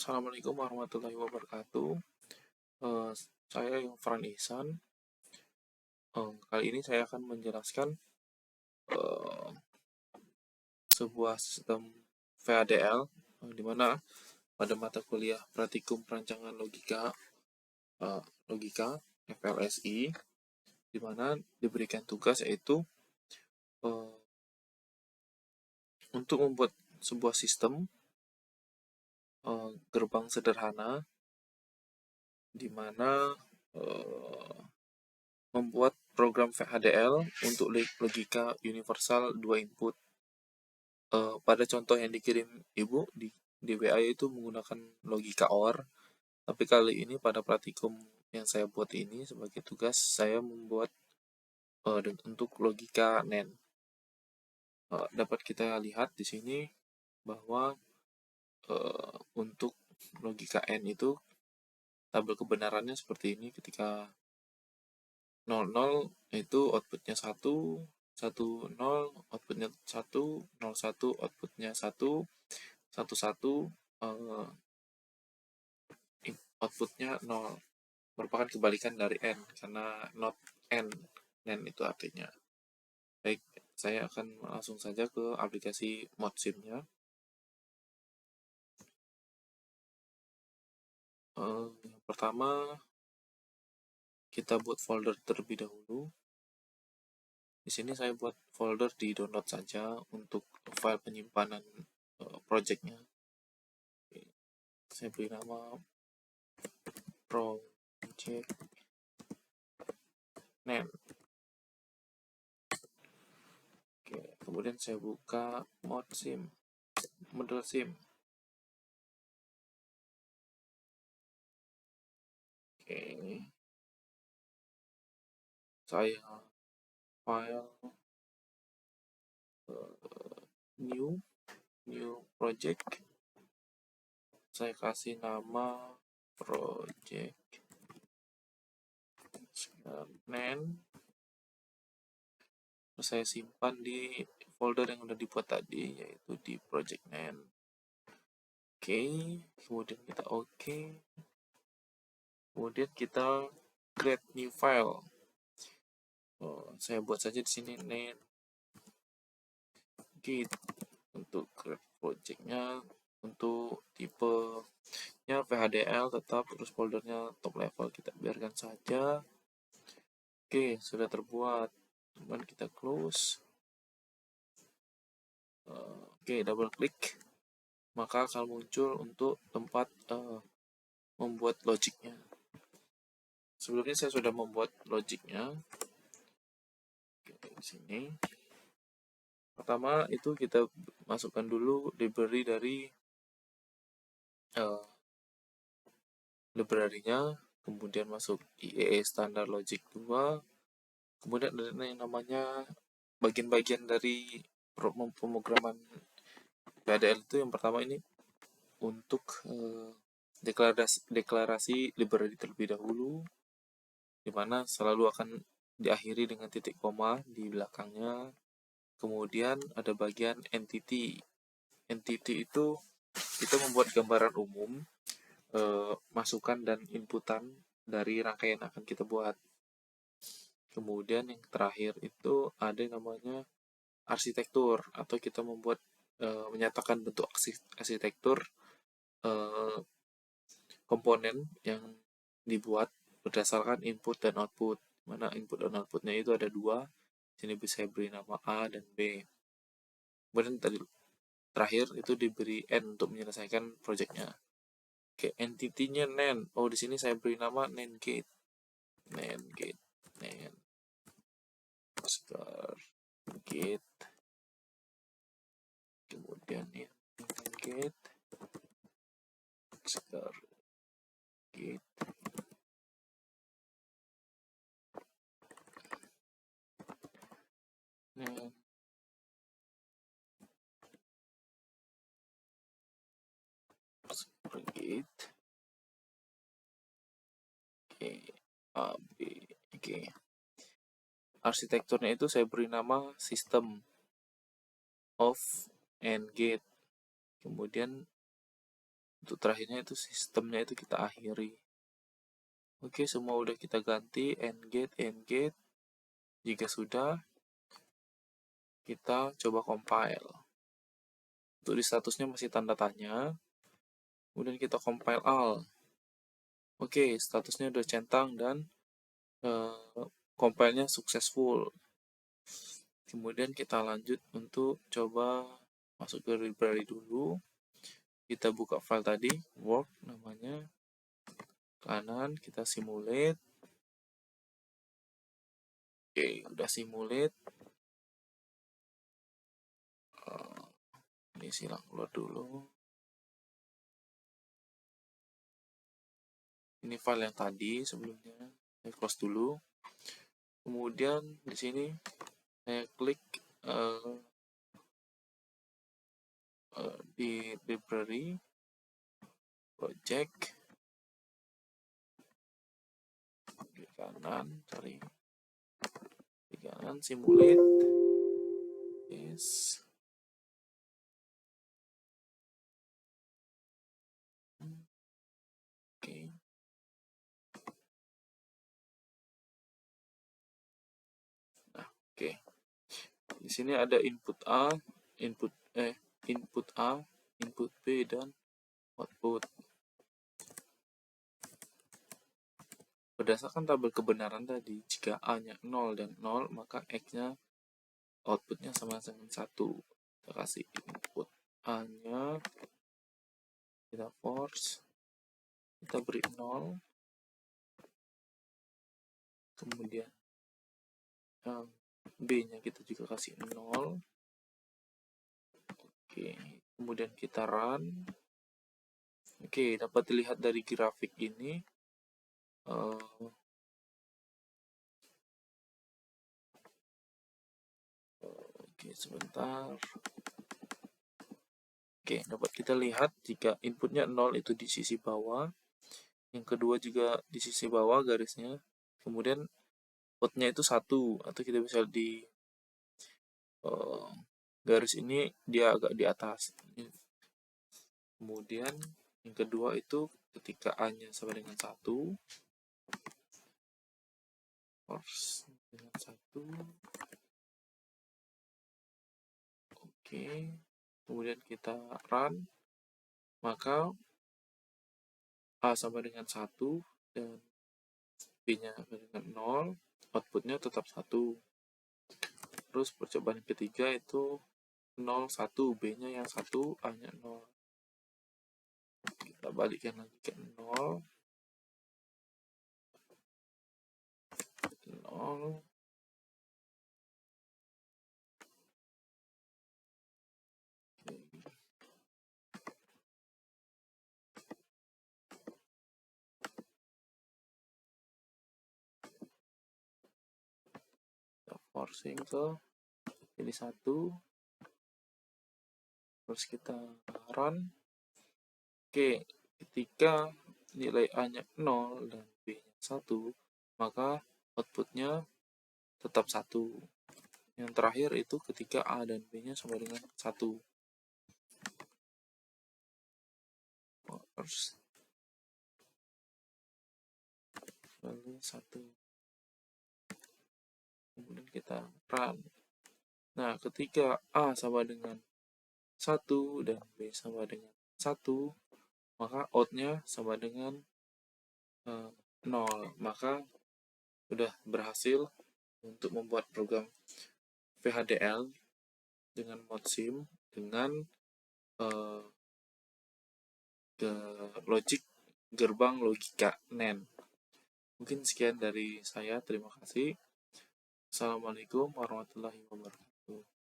Assalamualaikum warahmatullahi wabarakatuh. Eh, saya Yofran Ihsan. Kali ini saya akan menjelaskan eh, sebuah sistem VHDL, di mana pada mata kuliah Praktikum Perancangan Logika FLSI, di mana diberikan tugas yaitu eh, untuk membuat sebuah sistem gerbang sederhana, di mana eh, membuat program VHDL untuk logika universal 2 input. Pada contoh yang dikirim ibu di WA itu menggunakan logika OR, tapi kali ini pada praktikum yang saya buat ini sebagai tugas saya membuat untuk logika NAND. Dapat kita lihat di sini bahwa untuk logika N itu tabel kebenarannya seperti ini. Ketika 00 itu outputnya 1, 10 outputnya 1, 01 outputnya 1, 11 outputnya 0, merupakan kebalikan dari N, karena not N, NAND itu artinya. Baik, saya akan langsung saja ke aplikasi ModSim-nya. Yang pertama, kita buat folder terlebih dahulu. Di sini saya buat folder di download saja untuk file penyimpanan projectnya. Saya beri nama project name. Oke, kemudian saya buka model sim. Oke, saya file new project. Saya kasih nama project NAND. Saya simpan di folder yang udah dibuat tadi, yaitu di project NAND. Oke, kemudian kita oke. Kemudian kita create new file. Saya buat saja di sini NAND git untuk create projectnya. Untuk tipenya VHDL tetap, terus foldernya top level kita biarkan saja. Oke, sudah terbuat. Kemudian kita close. Oke, double klik, maka akan muncul untuk tempat membuat logiknya. Sebelumnya saya sudah membuat logiknya. Oke, di sini. Pertama itu kita masukkan dulu library dari library-nya, kemudian masuk IEE Standard Logic 2, kemudian ada yang namanya bagian-bagian dari pemrograman PDL itu. Yang pertama ini untuk deklarasi library terlebih dahulu, di mana selalu akan diakhiri dengan titik koma di belakangnya. Kemudian ada bagian entity. Entity itu kita membuat gambaran umum, masukan dan inputan dari rangkaian yang akan kita buat. Kemudian yang terakhir itu ada yang namanya arsitektur, atau kita membuat menyatakan bentuk arsitektur komponen yang dibuat berdasarkan input dan output, mana input dan outputnya itu ada 2. Sini bisa beri nama A dan B. Kemudian tadi terakhir itu diberi N untuk menyelesaikan projectnya. Oke, entity-nya NAND. Di sini saya beri nama NAND gate. NAND gate. NAND gate. Kemudian ini NAND gate. Gate. NAND gate. A, B, G. Arsitekturnya itu saya beri nama system of and gate. Kemudian Untuk terakhirnya itu sistemnya itu kita akhiri. Oke, semua udah kita ganti, end gate. Jika sudah, kita coba compile. Untuk di statusnya masih tanda tanya. Kemudian kita compile all. Oke, statusnya udah centang dan compile-nya successful. Kemudian kita lanjut untuk coba masuk ke library dulu. Kita buka file tadi, work namanya. Kanan, kita simulate. Oke, udah simulate. Ini silang keluar dulu. Ini file yang tadi sebelumnya. Saya close dulu. Kemudian di sini saya klik di library project di kanan, di kanan simulate. Yes. Oke. Nah, oke. Di sini ada input A, input A, input B, dan output. Berdasarkan tabel kebenaran tadi, jika A-nya 0 dan 0, maka X-nya outputnya sama dengan 1. Kita kasih input A-nya, kita force, kita beri 0, kemudian B-nya kita juga kasih 0. Oke, kemudian kita run. Oke, dapat dilihat dari grafik ini. Oke, sebentar. Oke, dapat kita lihat jika inputnya 0 itu di sisi bawah. Yang kedua juga di sisi bawah garisnya. Kemudian outputnya itu 1, atau kita bisa di garis ini dia agak di atas. Kemudian yang kedua itu ketika A-nya sama dengan 1, force dengan 1. Oke, kemudian kita run, maka A sama dengan 1 dan B-nya sama dengan 0, outputnya tetap 1. Terus percobaan ketiga itu 0, 1, B-nya yang 1, A-nya 0. Kita balikkan lagi ke 0, 0. Kita forcing ke jadi 1. Terus kita run. Oke, ketika nilai A-nya 0 dan B-nya 1, maka outputnya tetap 1. Yang terakhir itu ketika A dan B-nya sama dengan 1. Terus lalu 1. Kemudian kita run. Nah, ketika A sama dengan 1 dan B sama dengan 1, maka outnya sama dengan 0. Maka sudah berhasil untuk membuat program VHDL dengan ModSim dengan logic gerbang logika NAND. Mungkin sekian dari saya. Terima kasih. Assalamualaikum warahmatullahi wabarakatuh.